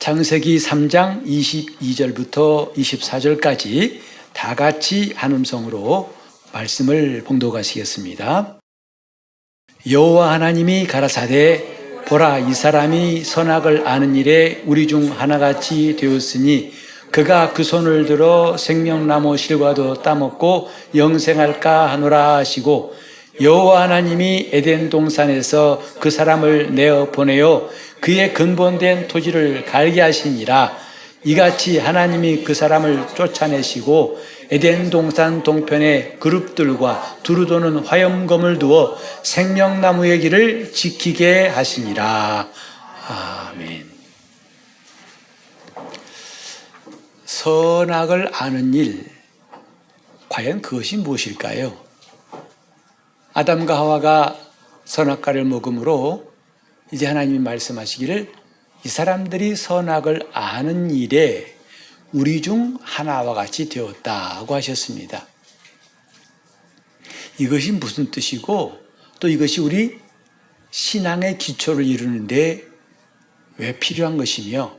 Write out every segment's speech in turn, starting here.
창세기 3장 22절부터 24절까지 다 같이 한 음성으로 말씀을 봉독하시겠습니다. 여호와 하나님이 가라사대 보라 이 사람이 선악을 아는 일에 우리 중 하나같이 되었으니 그가 그 손을 들어 생명나무 실과도 따먹고 영생할까 하노라 하시고 여호와 하나님이 에덴 동산에서 그 사람을 내어 보내어 그의 근본된 토지를 갈게 하시니라. 이같이 하나님이 그 사람을 쫓아내시고 에덴 동산 동편에 그룹들과 두루 도는 화염검을 두어 생명나무의 길을 지키게 하시니라. 아멘. 선악을 아는 일, 과연 그것이 무엇일까요? 아담과 하와가 선악과를 먹음으로 이제 하나님이 말씀하시기를 이 사람들이 선악을 아는 일에 우리 중 하나와 같이 되었다고 하셨습니다. 이것이 무슨 뜻이고 또 이것이 우리 신앙의 기초를 이루는데 왜 필요한 것이며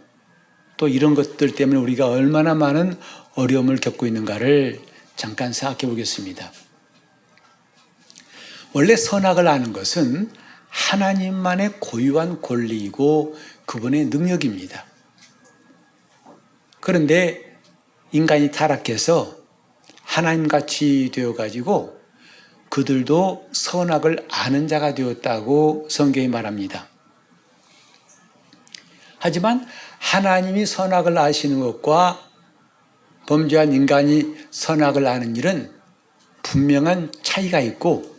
또 이런 것들 때문에 우리가 얼마나 많은 어려움을 겪고 있는가를 잠깐 생각해 보겠습니다. 원래 선악을 아는 것은 하나님만의 고유한 권리이고 그분의 능력입니다. 그런데 인간이 타락해서 하나님같이 되어가지고 그들도 선악을 아는 자가 되었다고 성경이 말합니다. 하지만 하나님이 선악을 아시는 것과 범죄한 인간이 선악을 아는 일은 분명한 차이가 있고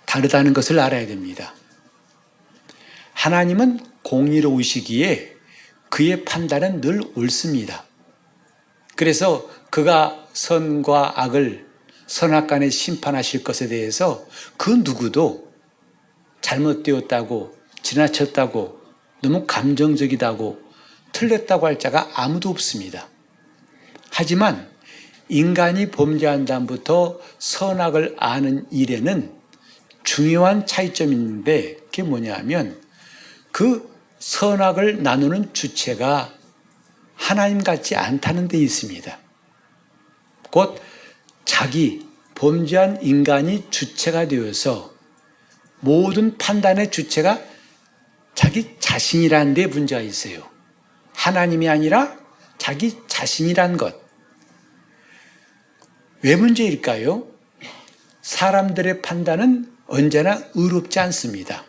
다르다는 것을 알아야 됩니다. 하나님은 공의로우시기에 그의 판단은 늘 옳습니다. 그래서 그가 선과 악을 선악간에 심판하실 것에 대해서 그 누구도 잘못되었다고 지나쳤다고 너무 감정적이다고 틀렸다고 할 자가 아무도 없습니다. 하지만 인간이 범죄한 다음부터 선악을 아는 일에는 중요한 차이점이 있는데 그게 뭐냐 하면 그 선악을 나누는 주체가 하나님 같지 않다는 데 있습니다. 곧 자기 범죄한 인간이 주체가 되어서 모든 판단의 주체가 자기 자신이라는 데 문제가 있어요. 하나님이 아니라 자기 자신이란 것. 왜 문제일까요? 사람들의 판단은 언제나 의롭지 않습니다.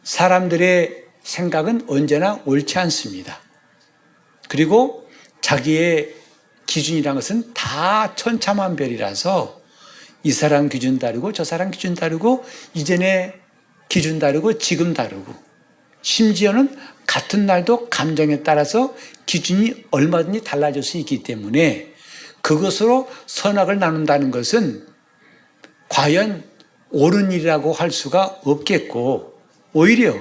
사람들의 생각은 언제나 옳지 않습니다. 그리고 자기의 기준이라는 것은 다 천차만별이라서 이 사람 기준 다르고 저 사람 기준 다르고 이전에 기준 다르고 지금 다르고 심지어는 같은 날도 감정에 따라서 기준이 얼마든지 달라질 수 있기 때문에 그것으로 선악을 나눈다는 것은 과연 옳은 일이라고 할 수가 없겠고 오히려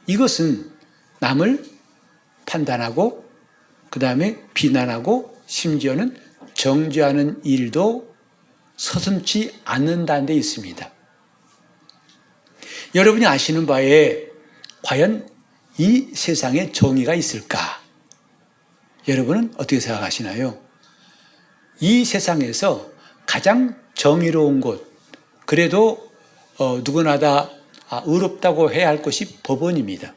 이것은 남을 판단하고 그 다음에 비난하고 심지어는 정죄하는 일도 서슴지 않는다는 데 있습니다. 여러분이 아시는 바에 과연 이 세상에 정의가 있을까? 여러분은 어떻게 생각하시나요? 이 세상에서 가장 정의로운 곳, 그래도 누구나 다 의롭다고 해야 할 것이 법원입니다.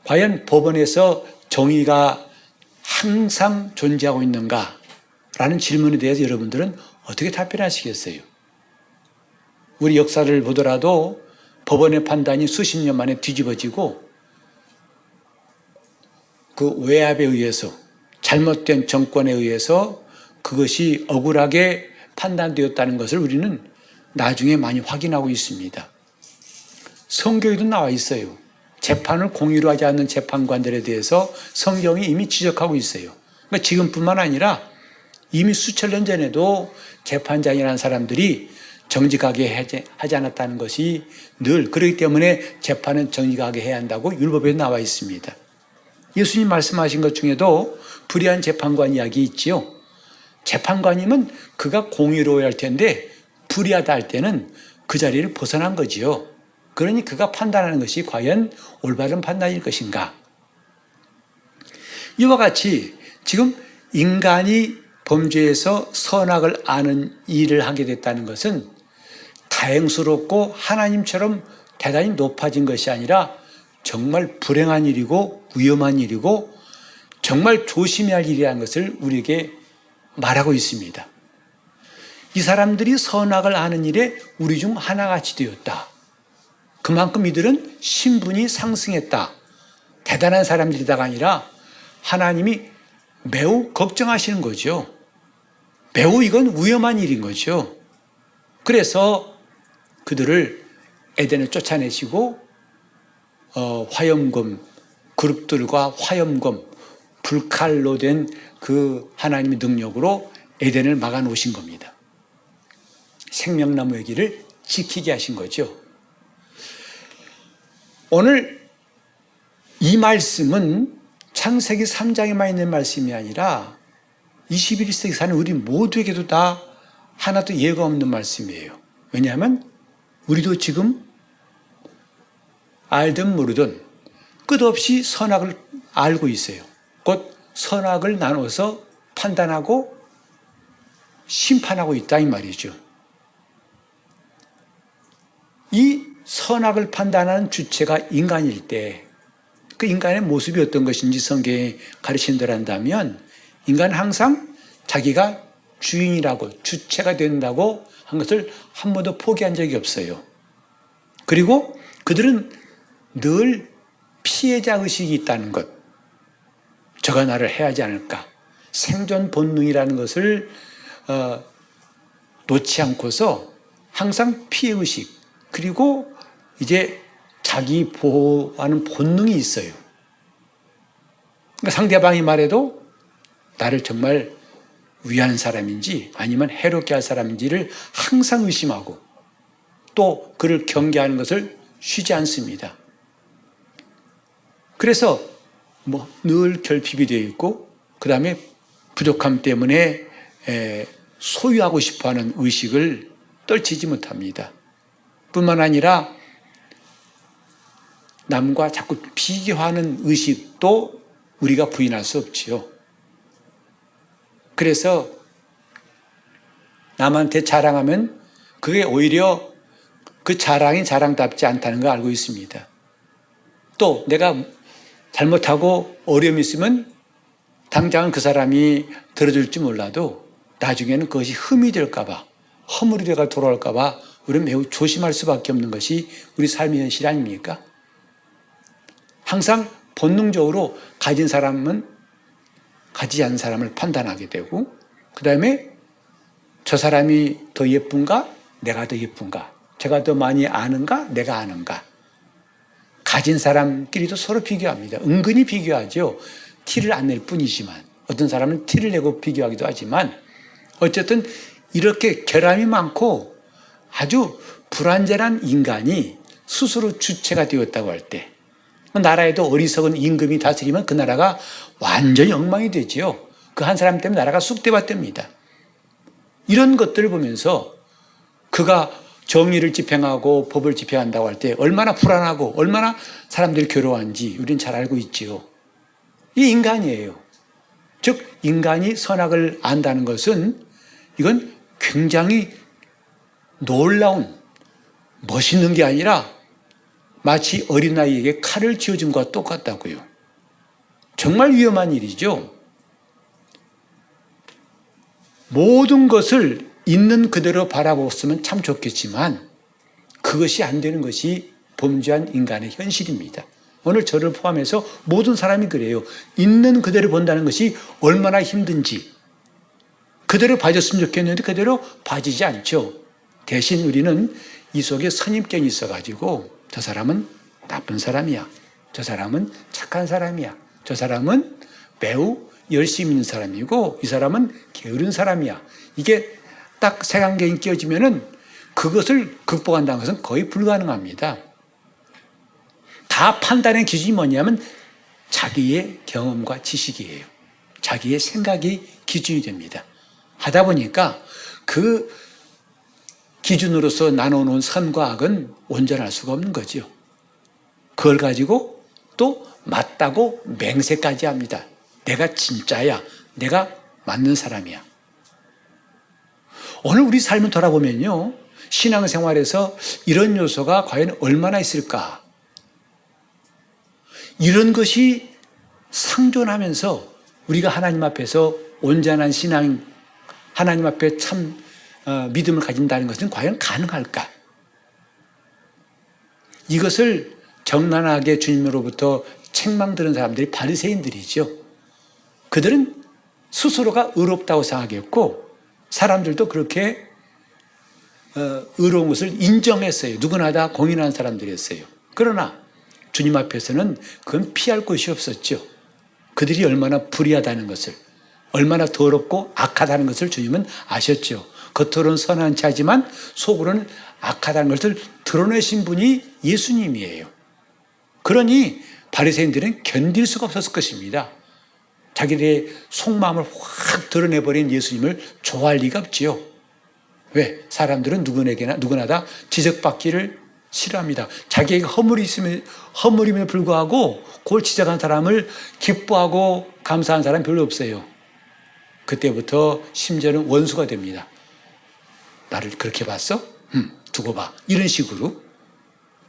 과연 법원에서 정의가 항상 존재하고 있는가? 라는 질문에 대해서 여러분들은 어떻게 답변하시겠어요? 우리 역사를 보더라도 법원의 판단이 수십 년 만에 뒤집어지고 그 외압에 의해서 잘못된 정권에 의해서 그것이 억울하게 판단되었다는 것을 우리는 나중에 많이 확인하고 있습니다. 성경에도 나와 있어요. 재판을 공의로 하지 않는 재판관들에 대해서 성경이 이미 지적하고 있어요. 그러니까 지금뿐만 아니라 이미 수천 년 전에도 재판장이라는 사람들이 정직하게 하지 않았다는 것이 늘 그렇기 때문에 재판은 정직하게 해야 한다고 율법에 나와 있습니다. 예수님 말씀하신 것 중에도 불의한 재판관 이야기 있지요. 재판관이면 그가 공의로워야 할 텐데 불의하다 할 때는 그 자리를 벗어난 거지요. 그러니 그가 판단하는 것이 과연 올바른 판단일 것인가? 이와 같이 지금 인간이 범죄에서 선악을 아는 일을 하게 됐다는 것은 다행스럽고 하나님처럼 대단히 높아진 것이 아니라 정말 불행한 일이고 위험한 일이고 정말 조심해야 할 일이라는 것을 우리에게 말하고 있습니다. 이 사람들이 선악을 아는 일에 우리 중 하나같이 되었다. 그만큼 이들은 신분이 상승했다. 대단한 사람들이다가 아니라 하나님이 매우 걱정하시는 거죠. 매우 이건 위험한 일인 거죠. 그래서 그들을 에덴을 쫓아내시고 화염검, 그룹들과 화염검, 불칼로 된 그 하나님의 능력으로 에덴을 막아 놓으신 겁니다. 생명나무의 길을 지키게 하신 거죠. 오늘 이 말씀은 창세기 3장에만 있는 말씀이 아니라 21세기 사는 우리 모두에게도 다 하나도 예가 없는 말씀이에요. 왜냐하면 우리도 지금 알든 모르든 끝없이 선악을 알고 있어요. 곧 선악을 나눠서 판단하고 심판하고 있다 이 말이죠. 이 선악을 판단하는 주체가 인간일 때 그 인간의 모습이 어떤 것인지 성경에 가르친다고 한다면 인간은 항상 자기가 주인이라고 주체가 된다고 한 것을 한 번도 포기한 적이 없어요. 그리고 그들은 늘 피해자 의식이 있다는 것. 저가 나를 해하지 않을까. 생존 본능이라는 것을 놓지 않고서 항상 피해 의식 그리고 이제 자기 보호하는 본능이 있어요. 그러니까 상대방이 말해도 나를 정말 위한 사람인지 아니면 해롭게 할 사람인지를 항상 의심하고 또 그를 경계하는 것을 쉬지 않습니다. 그래서 늘 결핍이 되어 있고 그 다음에 부족함 때문에 소유하고 싶어하는 의식을 떨치지 못합니다. 뿐만 아니라 남과 자꾸 비교하는 의식도 우리가 부인할 수 없지요. 그래서 남한테 자랑하면 그게 오히려 그 자랑이 자랑답지 않다는 걸 알고 있습니다. 또 내가 잘못하고 어려움이 있으면 당장은 그 사람이 들어줄지 몰라도 나중에는 그것이 흠이 될까 봐 허물이가 돌아올까 봐 우리는 매우 조심할 수밖에 없는 것이 우리 삶의 현실 아닙니까? 항상 본능적으로 가진 사람은 가지지 않은 사람을 판단하게 되고 그 다음에 저 사람이 더 예쁜가? 내가 더 예쁜가? 제가 더 많이 아는가? 내가 아는가? 가진 사람끼리도 서로 비교합니다. 은근히 비교하죠. 티를 안 낼 뿐이지만 어떤 사람은 티를 내고 비교하기도 하지만 어쨌든 이렇게 결함이 많고 아주 불완전한 인간이 스스로 주체가 되었다고 할 때 나라에도 어리석은 임금이 다스리면 그 나라가 완전히 엉망이 되지요. 그 한 사람 때문에 나라가 쑥대밭됩니다. 이런 것들을 보면서 그가 정의를 집행하고 법을 집행한다고 할 때 얼마나 불안하고 얼마나 사람들이 괴로워한지 우리는 잘 알고 있지요. 이 인간이에요. 즉 인간이 선악을 안다는 것은 이건 굉장히 놀라운 멋있는 게 아니라 마치 어린아이에게 칼을 쥐어준 것과 똑같다고요. 정말 위험한 일이죠. 모든 것을 있는 그대로 바라보았으면 참 좋겠지만 그것이 안 되는 것이 범죄한 인간의 현실입니다. 오늘 저를 포함해서 모든 사람이 그래요. 있는 그대로 본다는 것이 얼마나 힘든지 그대로 봐줬으면 좋겠는데 그대로 봐지지 않죠. 대신 우리는 이 속에 선입견이 있어가지고 저 사람은 나쁜 사람이야. 저 사람은 착한 사람이야. 저 사람은 매우 열심히 있는 사람이고 이 사람은 게으른 사람이야. 이게 딱 색안경이 끼어지면은 그것을 극복한다는 것은 거의 불가능합니다. 다 판단의 기준이 뭐냐면 자기의 경험과 지식이에요. 자기의 생각이 기준이 됩니다. 하다 보니까 그 기준으로서 나눠놓은 선과 악은 온전할 수가 없는 거죠. 그걸 가지고 또 맞다고 맹세까지 합니다. 내가 진짜야. 내가 맞는 사람이야. 오늘 우리 삶을 돌아보면요. 신앙생활에서 이런 요소가 과연 얼마나 있을까? 이런 것이 상존하면서 우리가 하나님 앞에서 온전한 신앙, 하나님 앞에 참 믿음을 가진다는 것은 과연 가능할까? 이것을 정난하게 주님으로부터 책망 들은 사람들이 바리새인들이죠. 그들은 스스로가 의롭다고 생각했고 사람들도 그렇게 의로운 것을 인정했어요. 누구나 다 공인한 사람들이었어요. 그러나 주님 앞에서는 그건 피할 곳이 없었죠. 그들이 얼마나 불의하다는 것을, 얼마나 더럽고 악하다는 것을 주님은 아셨죠. 겉으로는 선한 자지만 속으로는 악하다는 것을 드러내신 분이 예수님이에요. 그러니 바리새인들은 견딜 수가 없었을 것입니다. 자기들의 속마음을 확 드러내버린 예수님을 좋아할 리가 없지요. 왜? 사람들은 누구나 다 지적받기를 싫어합니다. 자기에게 허물임에 불구하고 그걸 지적한 사람을 기뻐하고 감사한 사람이 별로 없어요. 그때부터 심지어는 원수가 됩니다. 나를 그렇게 봤어? 두고 봐. 이런 식으로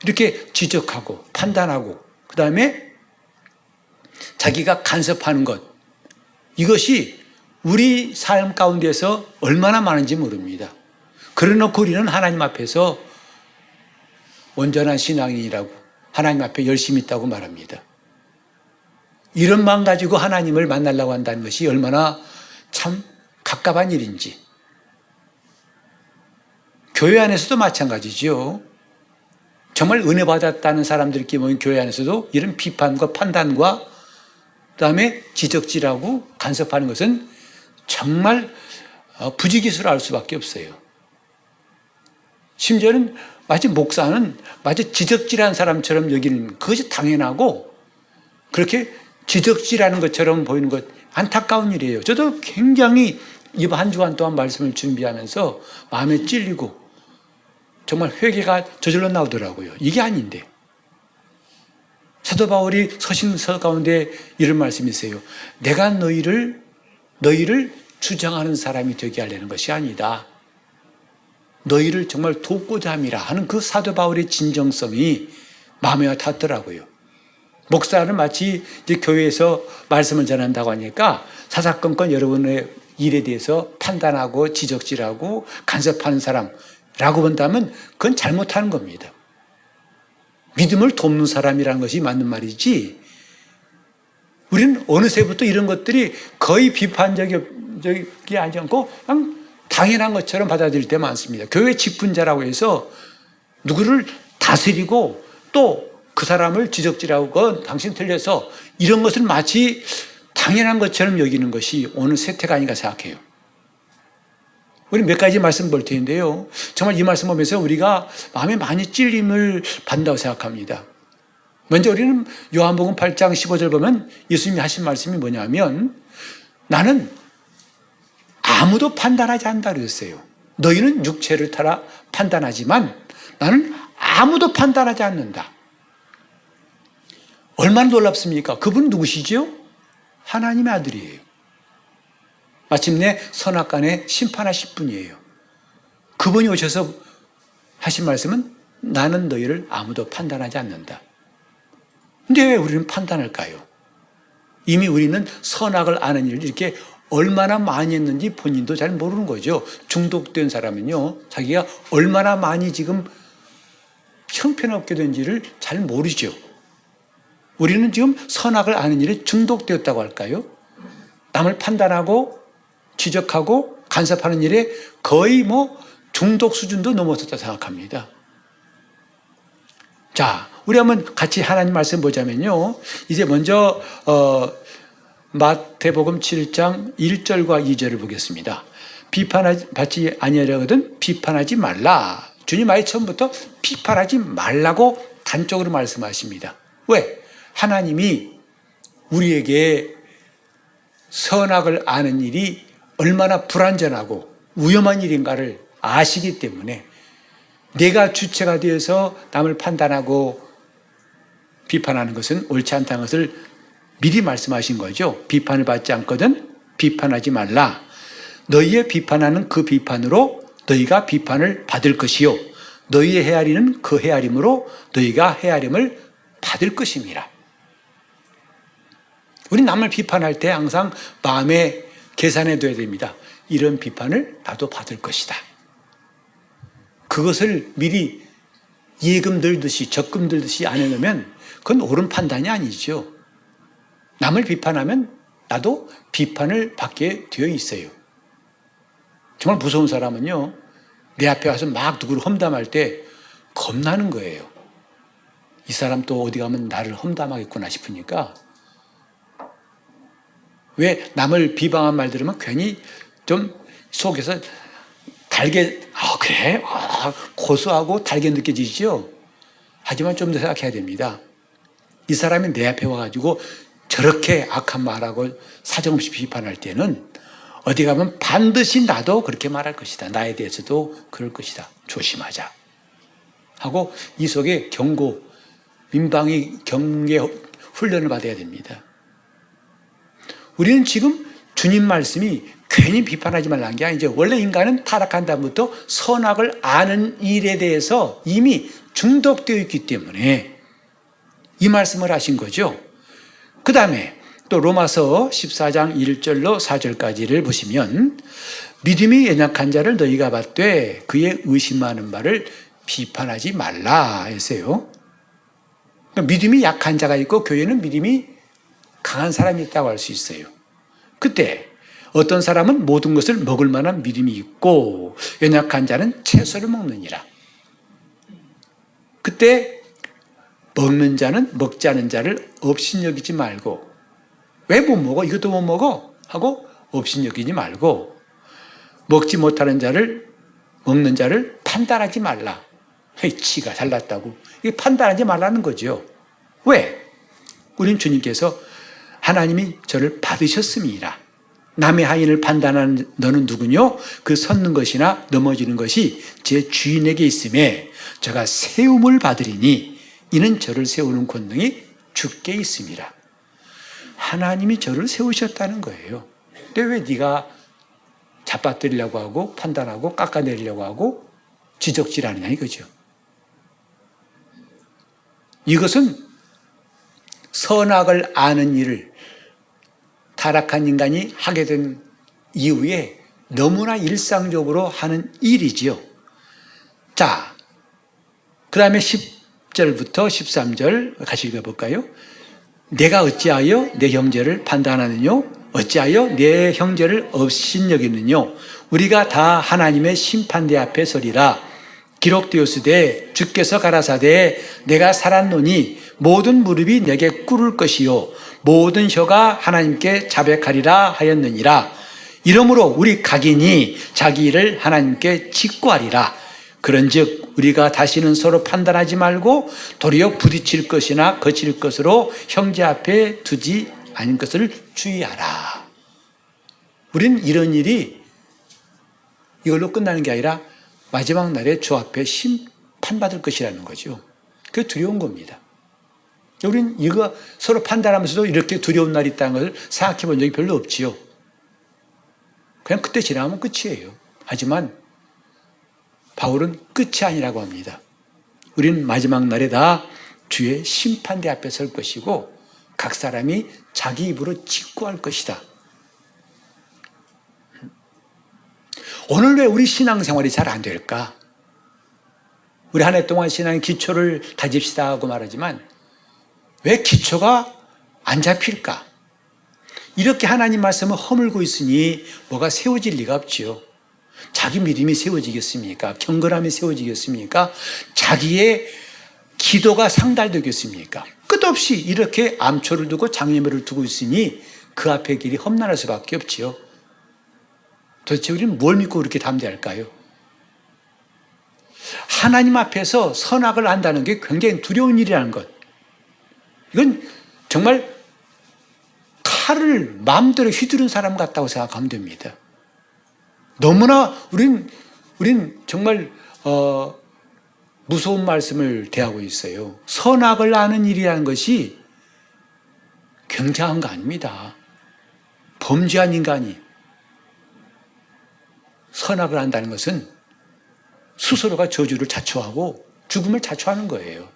이렇게 지적하고 판단하고 그 다음에 자기가 간섭하는 것, 이것이 우리 삶 가운데서 얼마나 많은지 모릅니다. 그래놓고 우리는 하나님 앞에서 온전한 신앙인이라고 하나님 앞에 열심히 있다고 말합니다. 이런 마음 가지고 하나님을 만나려고 한다는 것이 얼마나 참 갑갑한 일인지. 교회 안에서도 마찬가지죠. 정말 은혜 받았다는 사람들끼리 모인 교회 안에서도 이런 비판과 판단과 그다음에 지적질하고 간섭하는 것은 정말 부지기수를 알 수밖에 없어요. 심지어는 마치 목사는 마치 지적질하는 사람처럼 여기는 그것이 당연하고 그렇게 지적질하는 것처럼 보이는 것 안타까운 일이에요. 저도 굉장히 이번 한 주간 동안 말씀을 준비하면서 마음에 찔리고 정말 회개가 저절로 나오더라고요. 이게 아닌데. 사도 바울이 서신서 가운데 이런 말씀이 있어요. 내가 너희를 주장하는 사람이 되게 하려는 것이 아니다. 너희를 정말 돕고자 함이라 하는 그 사도 바울의 진정성이 마음에 와 닿더라고요. 목사는 마치 이제 교회에서 말씀을 전한다고 하니까 사사건건 여러분의 일에 대해서 판단하고 지적질하고 간섭하는 사람라고 본다면 그건 잘못하는 겁니다. 믿음을 돕는 사람이라는 것이 맞는 말이지 우리는 어느새부터 이런 것들이 거의 비판적이 아니지 않고 그냥 당연한 것처럼 받아들일 때 많습니다. 교회 직분자라고 해서 누구를 다스리고 또 그 사람을 지적질하고 당신 틀려서 이런 것을 마치 당연한 것처럼 여기는 것이 오늘 세태가 아닌가 생각해요. 우리 몇 가지 말씀 볼 텐데요. 정말 이 말씀 보면서 우리가 마음에 많이 찔림을 받는다고 생각합니다. 먼저 우리는 요한복음 8장 15절 보면 예수님이 하신 말씀이 뭐냐면 나는 아무도 판단하지 않는다 그랬어요. 너희는 육체를 따라 판단하지만 나는 아무도 판단하지 않는다. 얼마나 놀랍습니까? 그분은 누구시죠? 하나님의 아들이에요. 마침내 선악간에 심판하실 분이에요. 그분이 오셔서 하신 말씀은 나는 너희를 아무도 판단하지 않는다. 근데 왜 우리는 판단할까요? 이미 우리는 선악을 아는 일을 이렇게 얼마나 많이 했는지 본인도 잘 모르는 거죠. 중독된 사람은요, 자기가 얼마나 많이 지금 형편없게 된지를 잘 모르죠. 우리는 지금 선악을 아는 일에 중독되었다고 할까요? 남을 판단하고 지적하고 간섭하는 일에 거의 중독 수준도 넘어섰다 생각합니다. 자, 우리 한번 같이 하나님 말씀 보자면요. 이제 먼저 마태복음 7장 1절과 2절을 보겠습니다. 받지 아니하려거든 비판하지 말라. 주님 아예 처음부터 비판하지 말라고 단적으로 말씀하십니다. 왜? 하나님이 우리에게 선악을 아는 일이 얼마나 불완전하고 위험한 일인가를 아시기 때문에 내가 주체가 되어서 남을 판단하고 비판하는 것은 옳지 않다는 것을 미리 말씀하신 거죠. 비판을 받지 않거든 비판하지 말라. 너희의 비판하는 그 비판으로 너희가 비판을 받을 것이요 너희의 헤아리는 그 헤아림으로 너희가 헤아림을 받을 것입니다. 우리 남을 비판할 때 항상 마음에 계산해 둬야 됩니다. 이런 비판을 나도 받을 것이다. 그것을 미리 예금 들듯이 적금 들듯이 안 해놓으면 그건 옳은 판단이 아니죠. 남을 비판하면 나도 비판을 받게 되어 있어요. 정말 무서운 사람은요. 내 앞에 와서 막 누구를 험담할 때 겁나는 거예요. 이 사람 또 어디 가면 나를 험담하겠구나 싶으니까 왜 남을 비방한 말 들으면 괜히 좀 속에서 달게 그래? 고소하고 달게 느껴지죠? 하지만 좀 더 생각해야 됩니다. 이 사람이 내 앞에 와가지고 저렇게 악한 말하고 사정없이 비판할 때는 어디 가면 반드시 나도 그렇게 말할 것이다. 나에 대해서도 그럴 것이다. 조심하자. 하고 이 속에 경고, 민방위 경계 훈련을 받아야 됩니다. 우리는 지금 주님 말씀이 괜히 비판하지 말라는 게 아니죠. 원래 인간은 타락한 다음부터 선악을 아는 일에 대해서 이미 중독되어 있기 때문에 이 말씀을 하신 거죠. 그 다음에 또 로마서 14장 1절로 4절까지를 보시면 믿음이 연약한 자를 너희가 받되 그의 의심하는 바를 비판하지 말라 했어요. 믿음이 약한 자가 있고 교회는 믿음이 강한 사람이 있다고 할 수 있어요. 그때 어떤 사람은 모든 것을 먹을 만한 믿음이 있고 연약한 자는 채소를 먹느니라. 그때 먹는 자는 먹지 않은 자를 업신여기지 말고 왜 못 먹어? 이것도 못 먹어? 하고 업신여기지 말고 먹지 못하는 자를 먹는 자를 판단하지 말라. 지가 잘났다고. 이게 판단하지 말라는 거죠. 왜? 우린 주님께서 하나님이 저를 받으셨음이라. 남의 하인을 판단하는 너는 누구뇨? 그 섰는 것이나 넘어지는 것이 제 주인에게 있음에 저가 세움을 받으리니 이는 저를 세우는 권능이 주께 있음이라. 하나님이 저를 세우셨다는 거예요. 근데 왜 네가 잡아뜨리려고 하고 판단하고 깎아내리려고 하고 지적질하느냐 이거죠. 이것은 선악을 아는 일을 타락한 인간이 하게 된 이후에 너무나 일상적으로 하는 일이지요. 자, 그 다음에 10절부터 13절 같이 읽어볼까요? 내가 어찌하여 내 형제를 판단하느뇨? 어찌하여 내 형제를 업신여기느뇨? 우리가 다 하나님의 심판대 앞에 서리라. 기록되었으되 주께서 가라사대 내가 살았노니 모든 무릎이 내게 꿇을 것이요 모든 혀가 하나님께 자백하리라 하였느니라. 이러므로 우리 각인이 자기 일을 하나님께 직구하리라. 그런즉 우리가 다시는 서로 판단하지 말고 도리어 부딪힐 것이나 거칠 것으로 형제 앞에 두지 않은 것을 주의하라. 우리는 이런 일이 이걸로 끝나는 게 아니라 마지막 날에 주 앞에 심판받을 것이라는 거죠. 그게 두려운 겁니다. 우리는 이거 서로 판단하면서도 이렇게 두려운 날이 있다는 것을 생각해 본 적이 별로 없지요. 그냥 그때 지나가면 끝이에요. 하지만 바울은 끝이 아니라고 합니다. 우리는 마지막 날에 다 주의 심판대 앞에 설 것이고 각 사람이 자기 입으로 직구할 것이다. 오늘 왜 우리 신앙생활이 잘 안 될까? 우리 한 해 동안 신앙의 기초를 다집시다 하고 말하지만 왜 기초가 안 잡힐까? 이렇게 하나님 말씀을 허물고 있으니 뭐가 세워질 리가 없지요. 자기 믿음이 세워지겠습니까? 경건함이 세워지겠습니까? 자기의 기도가 상달되겠습니까? 끝없이 이렇게 암초를 두고 장애물을 두고 있으니 그 앞에 길이 험난할 수밖에 없지요. 도대체 우리는 뭘 믿고 그렇게 담대할까요? 하나님 앞에서 선악을 한다는 게 굉장히 두려운 일이라는 것. 이건 정말 칼을 마음대로 휘두른 사람 같다고 생각하면 됩니다. 너무나 우린 정말 무서운 말씀을 대하고 있어요. 선악을 아는 일이라는 것이 굉장한 거 아닙니다. 범죄한 인간이 선악을 한다는 것은 스스로가 저주를 자초하고 죽음을 자초하는 거예요.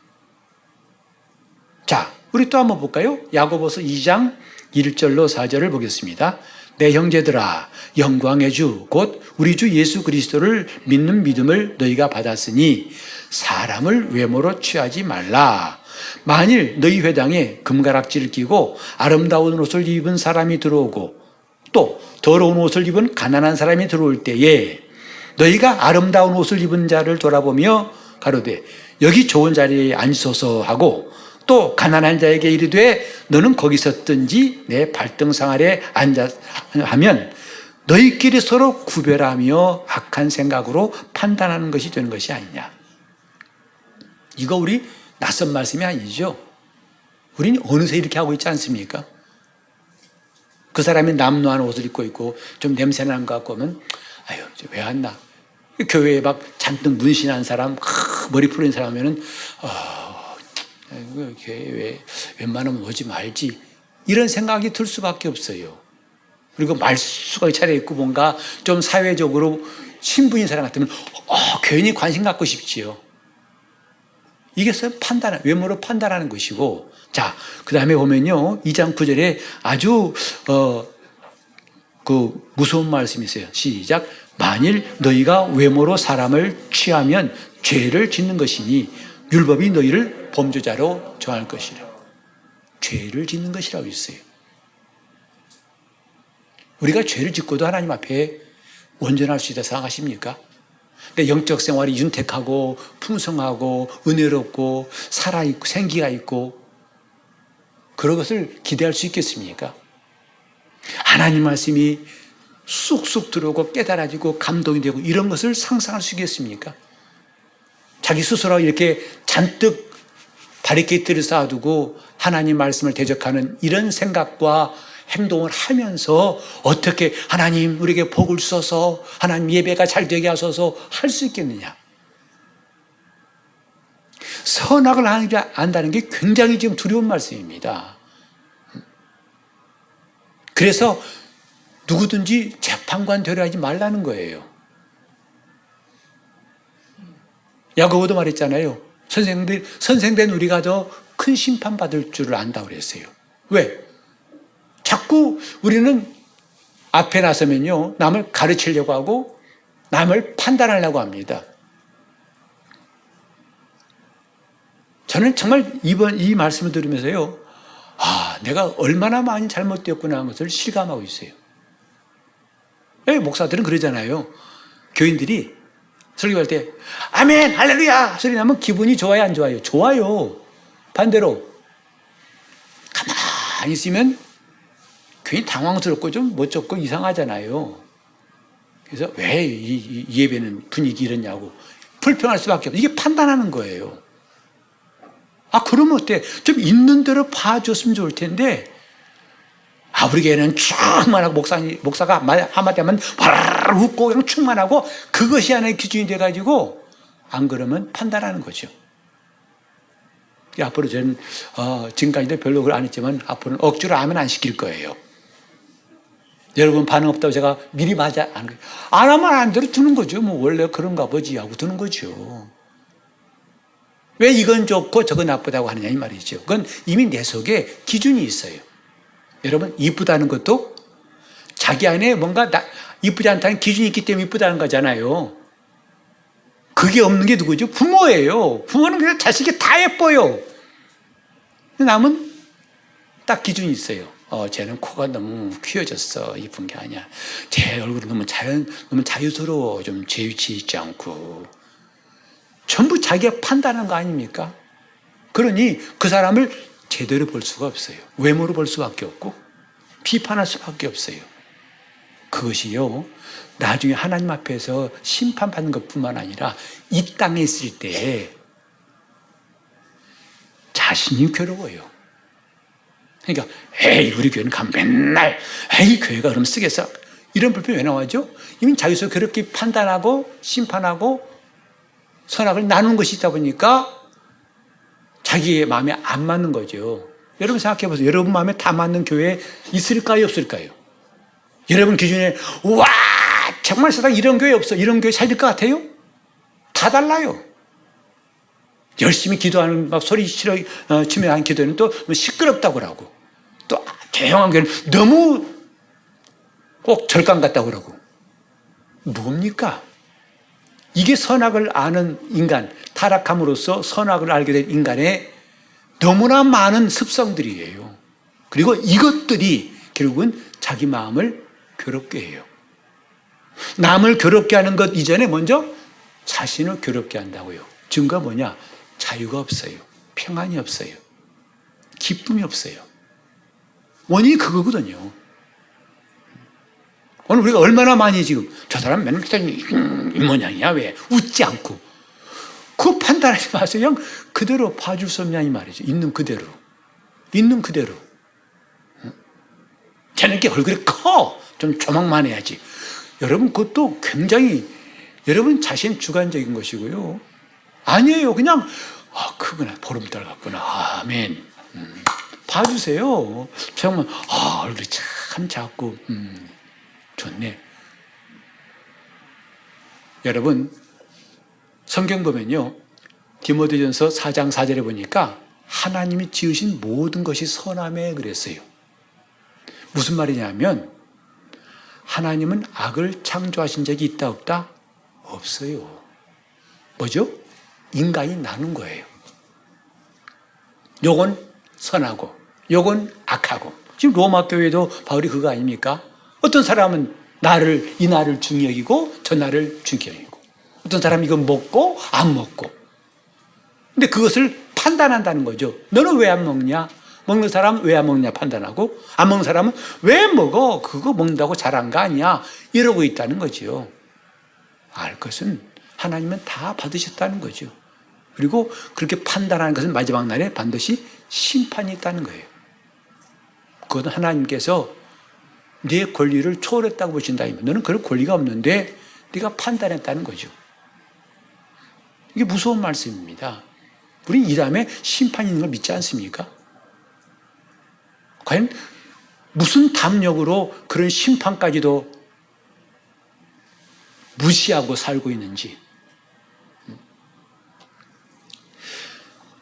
자, 우리 또 한번 볼까요? 야고보서 2장 1절로 4절을 보겠습니다. 내 형제들아, 영광의 주 곧 우리 주 예수 그리스도를 믿는 믿음을 너희가 받았으니 사람을 외모로 취하지 말라. 만일 너희 회당에 금가락지를 끼고 아름다운 옷을 입은 사람이 들어오고 또 더러운 옷을 입은 가난한 사람이 들어올 때에 너희가 아름다운 옷을 입은 자를 돌아보며 가로되 여기 좋은 자리에 앉으소서 하고 또 가난한 자에게 이르되 너는 거기 섰든지 내 발등상 아래 앉아 하면 너희끼리 서로 구별하며 악한 생각으로 판단하는 것이 되는 것이 아니냐. 이거 우리 낯선 말씀이 아니죠. 우리는 어느새 이렇게 하고 있지 않습니까? 그 사람이 남노한 옷을 입고 있고 좀 냄새나는 것 같고 하면 아유 왜 왔나. 교회에 막 잔뜩 문신한 사람, 머리 풀린 사람 하면은 교회 웬만하면 오지 말지 이런 생각이 들 수밖에 없어요. 그리고 말수가 차려입고 뭔가 좀 사회적으로 신분인 사람 같으면 괜히 관심 갖고 싶지요. 이게 판단, 외모로 판단하는 것이고, 자, 그 다음에 보면요, 2장 9절에 아주, 무서운 말씀이 있어요. 시작. 만일 너희가 외모로 사람을 취하면 죄를 짓는 것이니 율법이 너희를 범죄자로 정할 것이라. 죄를 짓는 것이라고 있어요. 우리가 죄를 짓고도 하나님 앞에 온전할 수 있다 생각하십니까? 내 영적 생활이 윤택하고 풍성하고 은혜롭고 살아있고 생기가 있고 그런 것을 기대할 수 있겠습니까? 하나님 말씀이 쑥쑥 들어오고 깨달아지고 감동이 되고 이런 것을 상상할 수 있겠습니까? 자기 스스로 이렇게 잔뜩 바리케이트를 쌓아두고 하나님 말씀을 대적하는 이런 생각과 행동을 하면서 어떻게 하나님 우리에게 복을 주셔서 하나님 예배가 잘 되게 하셔서 할 수 있겠느냐. 선악을 안다는 게 굉장히 지금 두려운 말씀입니다. 그래서 누구든지 재판관 되려 하지 말라는 거예요. 야고보도 말했잖아요. 선생된 우리가 더 큰 심판 받을 줄을 안다고 그랬어요. 왜? 자꾸 우리는 앞에 나서면요, 남을 가르치려고 하고 남을 판단하려고 합니다. 저는 정말 이 말씀을 들으면서요, 내가 얼마나 많이 잘못되었구나 하는 것을 실감하고 있어요. 목사들은 그러잖아요. 교인들이 설교할 때 아멘 할렐루야 소리 나면 기분이 좋아요 안 좋아요? 좋아요. 반대로 가만히 있으면 괜히 당황스럽고 좀 멋쩍고 이상하잖아요. 그래서 왜 이 예배는 분위기 이러냐고 불평할 수밖에 없어요. 이게 판단하는 거예요. 그러면 어때? 좀 있는 대로 봐줬으면 좋을 텐데 우리 교회는 충만하고 목사가 한마디 하면 바라라 웃고 그냥 충만하고 그것이 하나의 기준이 돼가지고 안 그러면 판단하는 거죠. 앞으로 저는 지금까지도 별로 그걸 안 했지만 앞으로는 억지로 하면 안 시킬 거예요. 여러분 반응 없다고 제가 미리 맞아 안 하면 안 대로 두는 거죠. 뭐 원래 그런가 보지 하고 두는 거죠. 왜 이건 좋고 저건 나쁘다고 하느냐 이 말이죠. 그건 이미 내 속에 기준이 있어요. 여러분 이쁘다는 것도 자기 안에 뭔가 이쁘지 않다는 기준이 있기 때문에 이쁘다는 거잖아요. 그게 없는 게 누구죠? 부모예요. 부모는 그냥 자식이 다 예뻐요. 남은 딱 기준이 있어요. 쟤는 코가 너무 휘어졌어. 이쁜 게 아니야. 쟤 얼굴은 너무 자유스러워. 좀 제 위치에 있지 않고. 전부 자기가 판단하는 거 아닙니까? 그러니 그 사람을 제대로 볼 수가 없어요. 외모로 볼 수밖에 없고 비판할 수밖에 없어요. 그것이요. 나중에 하나님 앞에서 심판받는 것뿐만 아니라 이 땅에 있을 때 자신이 괴로워요. 그러니까 우리 교회는 가면 맨날 교회가 그럼 쓰겠어. 이런 불평이 왜 나와죠? 이미 자기서 그렇게 판단하고 심판하고 선악을 나누는 것이 있다 보니까 자기의 마음에 안 맞는 거죠. 여러분 생각해 보세요. 여러분 마음에 다 맞는 교회 있을까요, 없을까요? 여러분 기준에 와 정말 세상 이런 교회 없어. 이런 교회 살릴 것 같아요? 다 달라요. 열심히 기도하는 막 소리 치면한 기도는 또 시끄럽다고 그러고 또 조용한 교회는 너무 꼭 절간 같다고 그러고 뭡니까? 이게 선악을 아는 인간, 타락함으로써 선악을 알게 된 인간의 너무나 많은 습성들이에요. 그리고 이것들이 결국은 자기 마음을 괴롭게 해요. 남을 괴롭게 하는 것 이전에 먼저 자신을 괴롭게 한다고요. 증거가 뭐냐? 자유가 없어요. 평안이 없어요. 기쁨이 없어요. 원인이 그거거든요. 오늘 우리가 얼마나 많이 지금 저 사람 맨날 이 모양이야 왜 웃지 않고 그 판단하지 마세요. 그냥 그대로 봐줄 수 없냐 이 말이죠. 있는 그대로. 있는 그대로. 쟤는 게 얼굴이 커. 좀 조망만 해야지. 여러분 그것도 굉장히 여러분 자신 주관적인 것이고요. 아니에요. 그냥 크구나. 보름달 같구나. 아멘. 봐주세요. 정말 얼굴이 참 작고 좋네. 여러분 성경 보면요. 디모데전서 4장 4절에 보니까 하나님이 지으신 모든 것이 선하매 그랬어요. 무슨 말이냐면 하나님은 악을 창조하신 적이 있다 없다? 없어요. 뭐죠? 인간이 나눈 거예요. 요건 선하고 요건 악하고. 지금 로마 교회도 바울이 그거 아닙니까? 어떤 사람은 이 날을 중히 여기고 저 날을 중히 여기고 어떤 사람은 이거 먹고 안 먹고 근데 그것을 판단한다는 거죠. 너는 왜 안 먹냐? 먹는 사람은 왜 안 먹냐 판단하고 안 먹는 사람은 왜 먹어? 그거 먹는다고 잘한 거 아니야? 이러고 있다는 거죠. 알 것은 하나님은 다 받으셨다는 거죠. 그리고 그렇게 판단하는 것은 마지막 날에 반드시 심판이 있다는 거예요. 그것은 하나님께서 네 권리를 초월했다고 보신다. 너는 그런 권리가 없는데 네가 판단했다는 거죠. 이게 무서운 말씀입니다. 우리는 이 다음에 심판이 있는 걸 믿지 않습니까? 과연 무슨 담력으로 그런 심판까지도 무시하고 살고 있는지.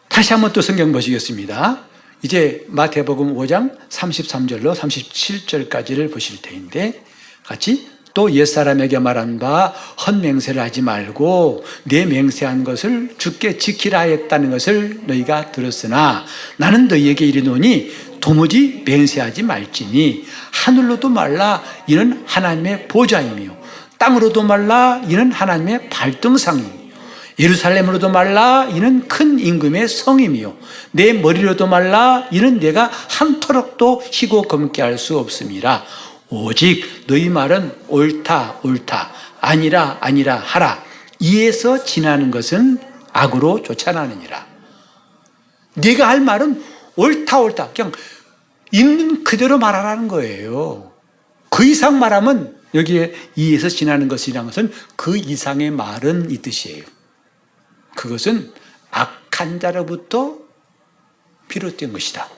다시 한번 또 성경 보시겠습니다. 이제 마태복음 5장 33절로 37절까지를 보실 터인데 같이 또 옛사람에게 말한 바 헛맹세를 하지 말고 내 맹세한 것을 주께 지키라 했다는 것을 너희가 들었으나 나는 너희에게 이르노니 도무지 맹세하지 말지니 하늘로도 말라 이는 하나님의 보좌이며 땅으로도 말라 이는 하나님의 발등상이며 예루살렘으로도 말라 이는 큰 임금의 성이며 내 머리로도 말라 이는 내가 한터럭도 희고 검게 할 수 없음이라. 오직 너희 말은 옳다 옳다 아니라 아니라 하라. 이에서 지나는 것은 악으로 쫓아나느니라. 네가 할 말은 옳다 옳다 그냥 있는 그대로 말하라는 거예요. 그 이상 말하면 여기에 이에서 지나는 것이라는 것은 그 이상의 말은 이 뜻이에요. 그것은 악한 자로부터 비롯된 것이다.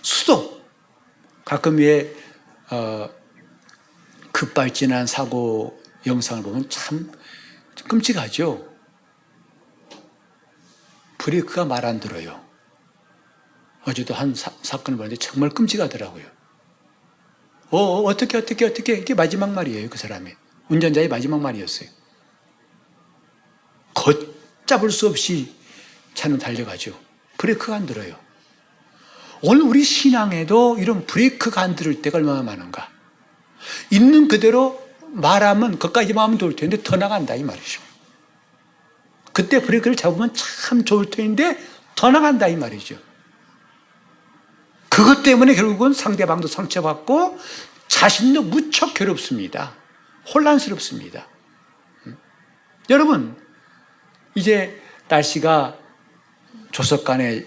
수도 가끔 왜 급발진한 사고 영상을 보면 참 끔찍하죠. 브레이크가 말 안 들어요. 어제도 한 사건을 보는데 정말 끔찍하더라고요. 어떻게 이게 마지막 말이에요. 그 사람의 운전자의 마지막 말이었어요. 걷잡을 수 없이 차는 달려가죠. 브레이크가 안 들어요. 오늘 우리 신앙에도 이런 브레이크가 안 들을 때가 얼마나 많은가. 있는 그대로 말하면 거기까지만 하면 좋을 텐데 더 나간다 이 말이죠. 그때 브레이크를 잡으면 참 좋을 텐데 더 나간다 이 말이죠. 그것 때문에 결국은 상대방도 상처받고 자신도 무척 괴롭습니다. 혼란스럽습니다. 여러분 이제 날씨가 조석간에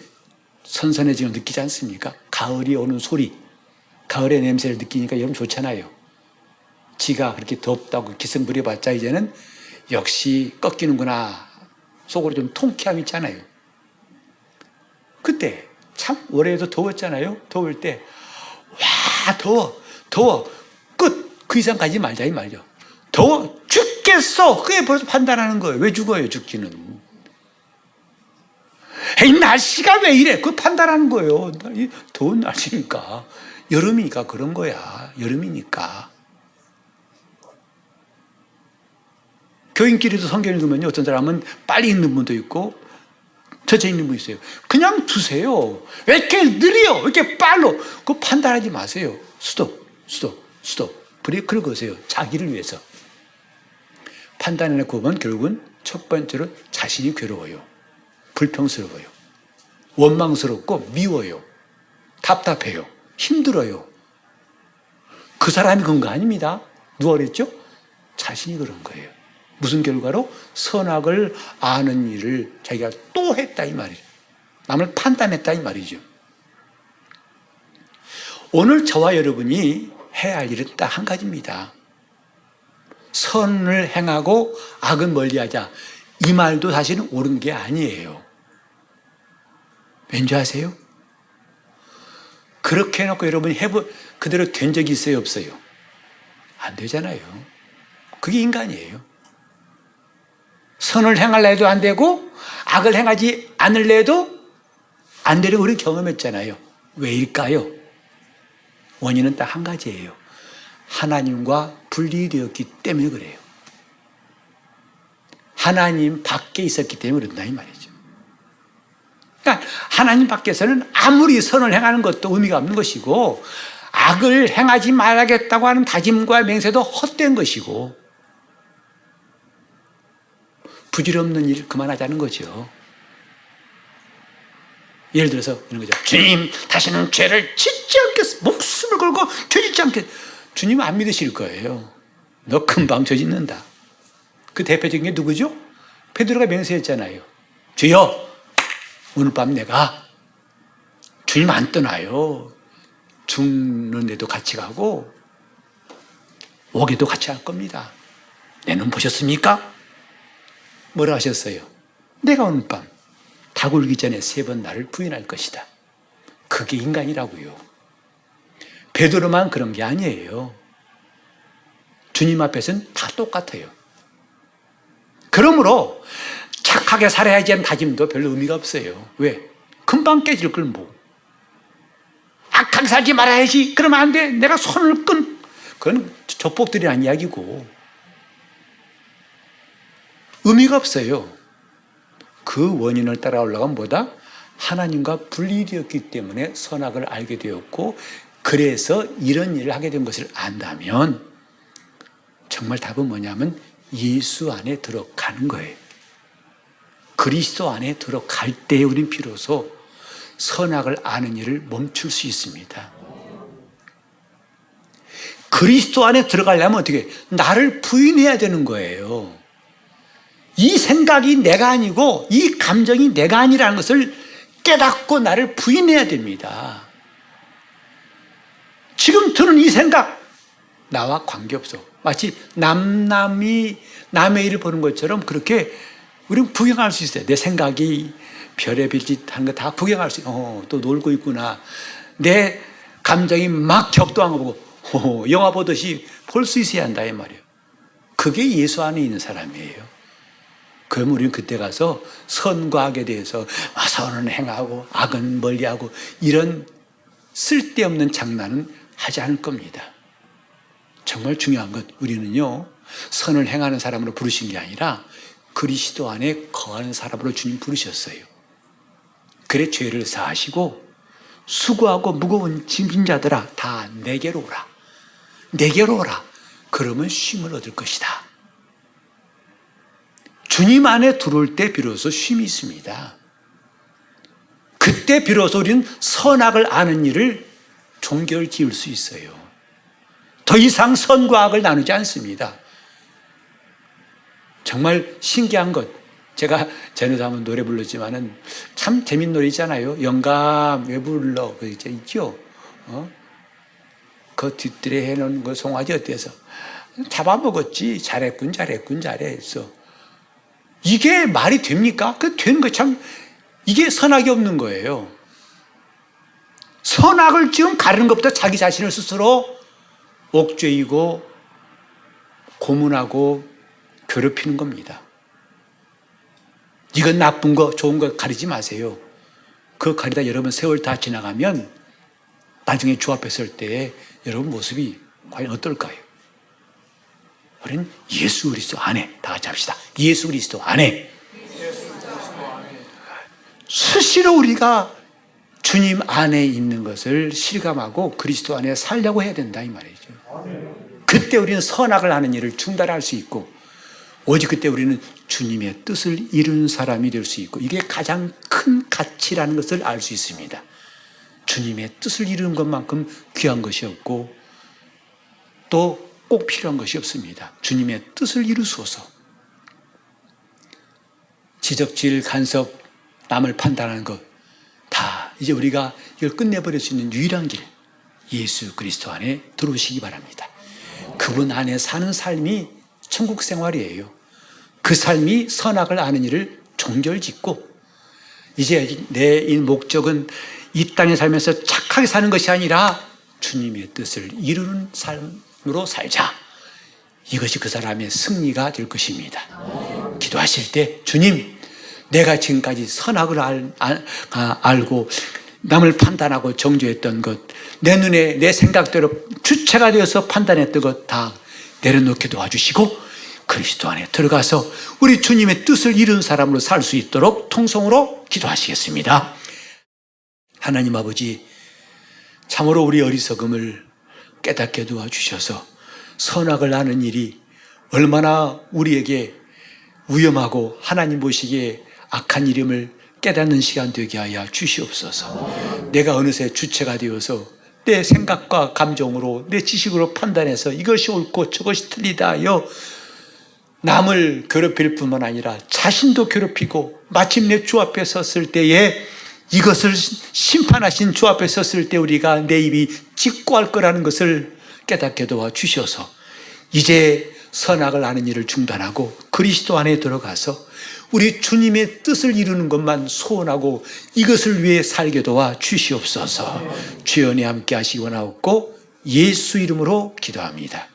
선선해지는 걸 느끼지 않습니까? 가을이 오는 소리, 가을의 냄새를 느끼니까 여러분 좋잖아요. 지가 그렇게 덥다고 기승 부려봤자 이제는 역시 꺾이는구나. 속으로 좀 통쾌함이 있잖아요. 그때 참 올해도 더웠잖아요. 더울 때 와 더워 끝 그 이상 가지 말자 이 말이죠. 더워 죽겠어. 그게 벌써 판단하는 거예요. 왜 죽어요 죽기는. 에이 날씨가 왜 이래. 그거 판단하는 거예요. 더운 날씨니까 여름이니까 그런 거야. 여름이니까. 교인끼리도 성경 읽으면요 어떤 사람은 빨리 읽는 분도 있고 천천히 읽는 분 있어요. 그냥 두세요. 왜 이렇게 느려? 왜 이렇게 빨로? 그거 판단하지 마세요. 스톱. 브레이크를 거세요. 자기를 위해서. 판단해놓고 보면 결국은 첫 번째로 자신이 괴로워요. 불평스러워요. 원망스럽고 미워요. 답답해요. 힘들어요. 그 사람이 그런 거 아닙니다. 누가 그랬죠? 자신이 그런 거예요. 무슨 결과로? 선악을 아는 일을 자기가 또 했다 이 말이죠. 남을 판단했다 이 말이죠. 오늘 저와 여러분이 해야 할 일은 딱 한 가지입니다. 선을 행하고 악은 멀리하자. 이 말도 사실은 옳은 게 아니에요. 왠지 아세요? 그렇게 해놓고 여러분이 그대로 된 적이 있어요 없어요? 안 되잖아요. 그게 인간이에요. 선을 행할래 해도 안 되고 악을 행하지 않을래 해도 안 되는 우리 경험했잖아요. 왜일까요? 원인은 딱 한 가지예요. 하나님과 분리되었기 때문에 그래요. 하나님 밖에 있었기 때문에 그런다 이 말이죠. 그러니까 하나님 밖에서는 아무리 선을 행하는 것도 의미가 없는 것이고 악을 행하지 말아야겠다고 하는 다짐과 맹세도 헛된 것이고 부질없는 일 그만하자는 거죠. 예를 들어서 이런 거죠. 주님, 다시는 죄를 짓지 않겠습니다. 목숨을 걸고 죄 짓지 않겠습니다. 주님 안 믿으실 거예요. 너 금방 죄 짓는다. 그 대표적인 게 누구죠? 베드로가 맹세했잖아요. 주여, 오늘 밤 내가 주님 안 떠나요. 죽는 데도 같이 가고 오게도 같이 할 겁니다. 내 눈 보셨습니까? 뭐라 하셨어요? 내가 오늘 밤 닭 울기 전에 3번 나를 부인할 것이다. 그게 인간이라고요. 베드로만 그런 게 아니에요. 주님 앞에서는 다 똑같아요. 그러므로 착하게 살아야지 하는 다짐도 별로 의미가 없어요. 왜? 금방 깨질 걸 뭐. 악하게 살지 말아야지. 그러면 안 돼. 내가 손을 그건 조폭들이란 이야기고. 의미가 없어요. 그 원인을 따라 올라가면 뭐다? 하나님과 분리되었기 때문에 선악을 알게 되었고 그래서 이런 일을 하게 된 것을 안다면 정말 답은 뭐냐면 예수 안에 들어가는 거예요. 그리스도 안에 들어갈 때 우린 비로소 선악을 아는 일을 멈출 수 있습니다. 그리스도 안에 들어가려면 어떻게? 나를 부인해야 되는 거예요. 이 생각이 내가 아니고 이 감정이 내가 아니라는 것을 깨닫고 나를 부인해야 됩니다. 지금 드는 이 생각 나와 관계없어. 마치 남이 남의 일을 보는 것처럼 그렇게 우리는 구경할 수 있어요. 내 생각이 별의별 짓 하는 거 다 구경할 수 있어요. 또 놀고 있구나. 내 감정이 막 격동한 거 보고 영화 보듯이 볼 수 있어야 한다 이 말이에요. 그게 예수 안에 있는 사람이에요. 그럼 우리는 그때 가서 선과 악에 대해서 선은 행하고 악은 멀리하고 이런 쓸데없는 장난은 하지 않을 겁니다. 정말 중요한 건 우리는요 선을 행하는 사람으로 부르신 게 아니라 그리스도 안에 거하는 사람으로 주님 부르셨어요. 그래 죄를 사하시고 수고하고 무거운 짐진 자들아 다 내게로 오라. 내게로 오라. 그러면 쉼을 얻을 것이다. 주님 안에 들어올 때 비로소 쉼이 있습니다. 그때 비로소 우리는 선악을 아는 일을 종결 지을 수 있어요. 더 이상 선과 악을 나누지 않습니다. 정말 신기한 것. 제가 전에도 한번 노래 불렀지만은 참 재밌는 노래 있잖아요. 영감 왜 불러? 그 있죠. 그 뒤뜰에 해놓은 그 송아지 어때서? 잡아먹었지. 잘했군 잘했어. 이게 말이 됩니까? 그 된 거 참 이게 선악이 없는 거예요. 선악을 지금 가르는 것부터 자기 자신을 스스로 옥죄이고 고문하고 괴롭히는 겁니다. 이건 나쁜 거 좋은 거 가리지 마세요. 그 가리다 여러분 세월 다 지나가면 나중에 주 앞에 설 때 여러분 모습이 과연 어떨까요? 우리는 예수 그리스도 안에, 다 같이 합시다. 예수 그리스도 안에. 수시로 우리가 주님 안에 있는 것을 실감하고 그리스도 안에 살려고 해야 된다 이 말이죠. 그때 우리는 선악을 하는 일을 중단할 수 있고 오직 그때 우리는 주님의 뜻을 이루는 사람이 될 수 있고 이게 가장 큰 가치라는 것을 알 수 있습니다. 주님의 뜻을 이루는 것만큼 귀한 것이 없고 또 꼭 필요한 것이 없습니다. 주님의 뜻을 이루소서. 지적질, 간섭, 남을 판단하는 것 다 이제 우리가 이걸 끝내버릴 수 있는 유일한 길 예수 그리스도 안에 들어오시기 바랍니다. 그분 안에 사는 삶이 천국 생활이에요. 그 삶이 선악을 아는 일을 종결짓고 이제 내 이 목적은 이 땅에 살면서 착하게 사는 것이 아니라 주님의 뜻을 이루는 삶으로 살자. 이것이 그 사람의 승리가 될 것입니다. 기도하실 때 주님 내가 지금까지 선악을 알고 남을 판단하고 정죄했던 것, 내 눈에 내 생각대로 주체가 되어서 판단했던 것 다 내려놓게 도와주시고 그리스도 안에 들어가서 우리 주님의 뜻을 이룬 사람으로 살 수 있도록 통성으로 기도하시겠습니다. 하나님 아버지, 참으로 우리 어리석음을 깨닫게 도와주셔서 선악을 아는 일이 얼마나 우리에게 위험하고 하나님 보시기에 악한 이름을 깨닫는 시간 되게 하여 주시옵소서. 내가 어느새 주체가 되어서 내 생각과 감정으로 내 지식으로 판단해서 이것이 옳고 저것이 틀리다 하여 남을 괴롭힐 뿐만 아니라 자신도 괴롭히고 마침내 주 앞에 섰을 때에 이것을 심판하신 주 앞에 섰을 때 우리가 내 입이 직고할 거라는 것을 깨닫게 도와 주셔서 이제 선악을 아는 일을 중단하고 그리스도 안에 들어가서 우리 주님의 뜻을 이루는 것만 소원하고 이것을 위해 살게 도와 주시옵소서. 주여 은혜 함께 하시기 원하옵고 예수 이름으로 기도합니다.